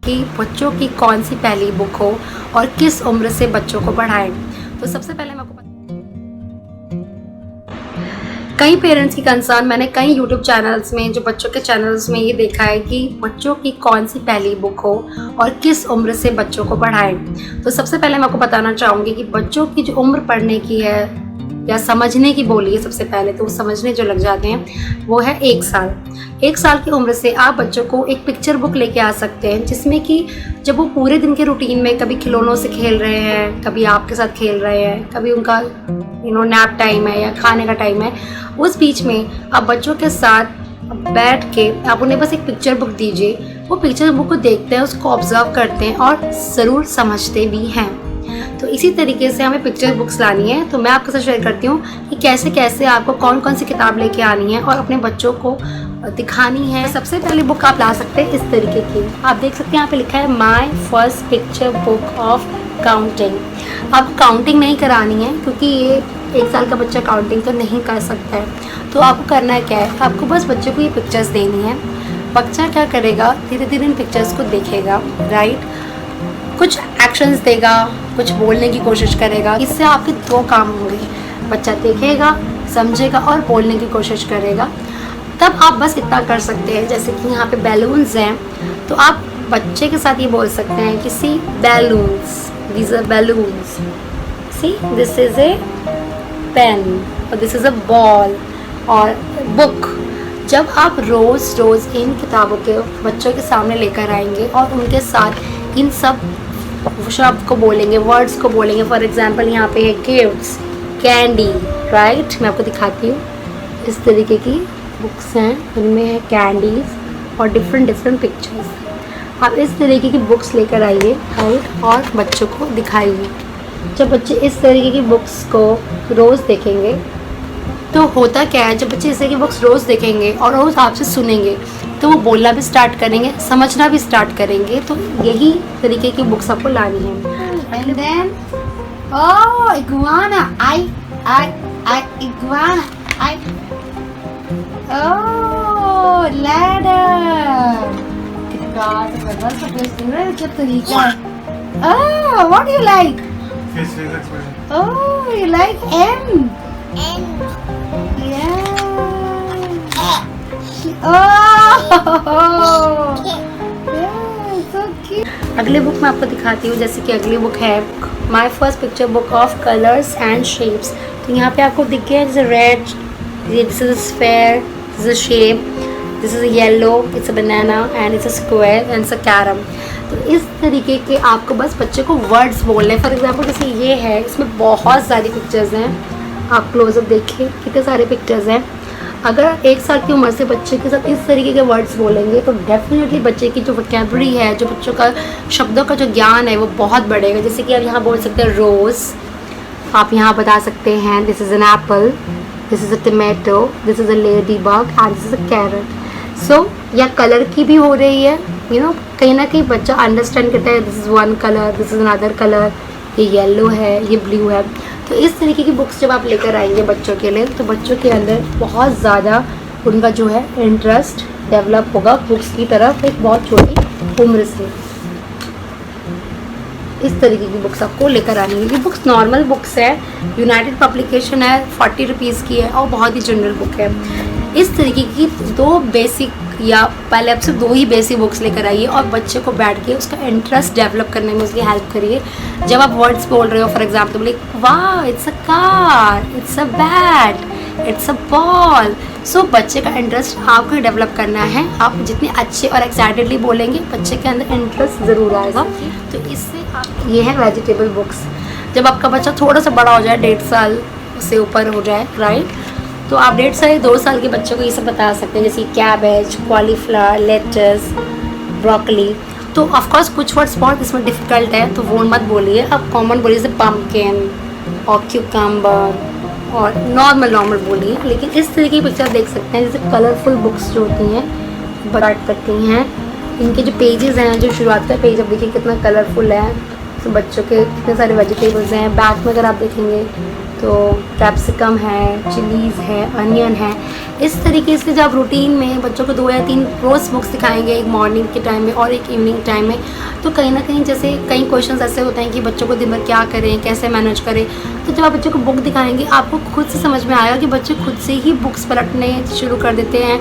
कि बच्चों की कौन सी पहली बुक हो और किस उम्र से बच्चों को पढ़ाएं। तो सबसे पहले मैं आपको कई पेरेंट्स की कंसर्न मैंने कई यूट्यूब चैनल्स में, जो बच्चों के चैनल्स में ये देखा है कि बच्चों की कौन सी पहली बुक हो और किस उम्र से बच्चों को पढ़ाएं। तो सबसे पहले मैं आपको बताना चाहूँगी कि बच्चों की जो उम्र पढ़ने की है या समझने की बोलिए, सबसे पहले तो समझने जो लग जाते हैं वो है 1 साल। 1 साल की उम्र से आप बच्चों को एक पिक्चर बुक लेके आ सकते हैं, जिसमें कि जब वो पूरे दिन के रूटीन में कभी खिलौनों से खेल रहे हैं, कभी आपके साथ खेल रहे हैं, कभी उनका नैप टाइम है या खाने का टाइम है, उस बीच में आप बच्चों के साथ बैठ के आप उन्हें बस एक पिक्चर बुक दीजिए। वो पिक्चर बुक को देखते हैं, उसको ऑब्जर्व करते हैं और ज़रूर समझते भी हैं। तो इसी तरीके से हमें पिक्चर बुक्स लानी है। तो मैं आपके साथ शेयर करती हूँ कि कैसे कैसे आपको कौन कौन सी किताब लेके आनी है और अपने बच्चों को दिखानी है। सबसे पहले बुक आप ला सकते हैं इस तरीके की, आप देख सकते हैं यहाँ पे लिखा है my first picture book of counting. आपको काउंटिंग नहीं करानी है क्योंकि ये 1 साल का बच्चा काउंटिंग तो नहीं कर सकता है। तो आपको करना है क्या है, आपको बस बच्चे को ये पिक्चर्स देनी है। बच्चा क्या करेगा, धीरे धीरे इन पिक्चर्स को देखेगा, राइट, कुछ एक्शंस देगा, कुछ बोलने की कोशिश करेगा। इससे आपके 2 काम होंगे, बच्चा देखेगा, समझेगा और बोलने की कोशिश करेगा। तब आप बस इतना कर सकते हैं, जैसे कि यहाँ पे बैलून्स हैं तो आप बच्चे के साथ ये बोल सकते हैं कि see balloons, these are balloons, see this is a pen और दिस इज अ बॉल और बुक। जब आप रोज़ रोज़ इन किताबों के बच्चों के सामने लेकर आएंगे और उनके साथ इन सब शब्द को बोलेंगे, वर्ड्स को बोलेंगे, फॉर एग्जाम्पल यहाँ पे है गिफ्ट्स, कैंडी, राइट, मैं आपको दिखाती हूँ। इस तरीके की बुक्स हैं, उनमें है कैंडीज और डिफरेंट पिक्चर्स। आप इस तरीके की बुक्स लेकर आइए, राइट, और बच्चों को दिखाइए। जब बच्चे इस तरीके की बुक्स को रोज़ देखेंगे तो होता क्या है, जब बच्चे इस तरह की बुक्स रोज़ देखेंगे और रोज़ आपसे सुनेंगे तो वो बोलना भी स्टार्ट करेंगे, समझना भी स्टार्ट करेंगे। तो यही तरीके की बुक्स आपको लानी है। And then iguana, I iguana, I ladder, कितना जबरदस्त है क्या तरीका है। What you like? Oh, you like M? M. Yeah. Oh. Yeah, so cute. अगली बुक मैं आपको दिखाती हूँ, जैसे कि अगली बुक है my first picture book of colours and shapes. तो यहाँ पे आपको दिख गया जैसे red, this is a sphere, this is a shape, this is a yellow, it's a banana and it's a square and it's a carrom. तो इस तरीके के आपको बस बच्चे को वर्ड्स बोलने। फॉर एग्जांपल जैसे ये है, इसमें बहुत सारी पिक्चर्स हैं, आप क्लोजअप देखिए कितने सारे पिक्चर्स हैं। अगर 1 साल की उम्र से बच्चे के साथ इस तरीके के वर्ड्स बोलेंगे तो डेफिनेटली बच्चे की जो वोकैबुलरी है, जो बच्चों का शब्दों का जो ज्ञान है वो बहुत बढ़ेगा। जैसे कि आप यहाँ बोल सकते हैं रोज़, आप यहाँ बता सकते हैं this is an apple, this is a tomato, this is a lady bug and this is a carrot. So या कलर की भी हो रही है, कहीं ना कहीं बच्चा अंडरस्टैंड करता है this is one colour, this is another colour, ये येलो है, ये ब्लू है। तो इस तरीके की बुक्स जब आप लेकर आएंगे बच्चों के लिए तो बच्चों के अंदर बहुत ज़्यादा उनका जो है इंटरेस्ट डेवलप होगा बुक्स की तरफ, एक बहुत छोटी उम्र से। इस तरीके की बुक्स आपको लेकर आनी है। ये बुक्स नॉर्मल बुक्स है, यूनाइटेड पब्लिकेशन है, 40 रुपीज़ की है और बहुत ही जनरल बुक है। इस तरीके की 2 बेसिक या पहले आप सिर्फ 2 ही बेसिक बुक्स लेकर आइए और बच्चे को बैठ के उसका इंटरेस्ट डेवलप करने में उसकी हेल्प करिए। जब आप वर्ड्स बोल रहे हो, फॉर एग्जाम्पल बोले वाह it's a car, it's a bat, it's a ball. So बच्चे का इंटरेस्ट आपको डेवलप करना है। आप जितने अच्छे और एक्साइटेडली बोलेंगे बच्चे के अंदर इंटरेस्ट ज़रूर आएगा। तो इससे आप, ये है वेजिटेबल बुक्स। जब आपका बच्चा थोड़ा सा बड़ा हो जाए, 1.5 साल से ऊपर हो जाए, राइट, तो आप 1.5 साल 2 साल के बच्चों को ये सब बता सकते हैं, जैसे कैबेज, कॉलीफ्लावर, लेटस, ब्रोकली। तो ऑफकोर्स कुछ वर्ड्स बहुत इसमें डिफ़िकल्ट है तो वो मत बोलिए, आप कॉमन बोलिए जैसे पम्पकिन और क्यूकम्बर और नॉर्मल बोलिए। लेकिन इस तरीके की पिक्चर देख सकते हैं, जैसे कलरफुल बुक्स जो होती हैं बता करती हैं। इनके जो पेजेस हैं, जो शुरुआत का पेज, अब देखिए कितना कलरफुल है। तो बच्चों के कितने सारे वेजिटेबल्स हैं। बैक में अगर आप देखेंगे तो कैप्सिकम है, चिलीज़ है, अनियन है। इस तरीके से जब रूटीन में बच्चों को 2 या 3 रोज़ बुक्स दिखाएंगे, एक मॉर्निंग के टाइम में और एक इवनिंग टाइम में, तो कहीं ना कहीं जैसे कई क्वेश्चंस ऐसे होते हैं कि बच्चों को दिन भर क्या करें, कैसे मैनेज करें। तो जब आप बच्चों को बुक दिखाएंगे आपको खुद से समझ में आएगा कि बच्चे खुद से ही बुक्स पलटने शुरू कर देते हैं,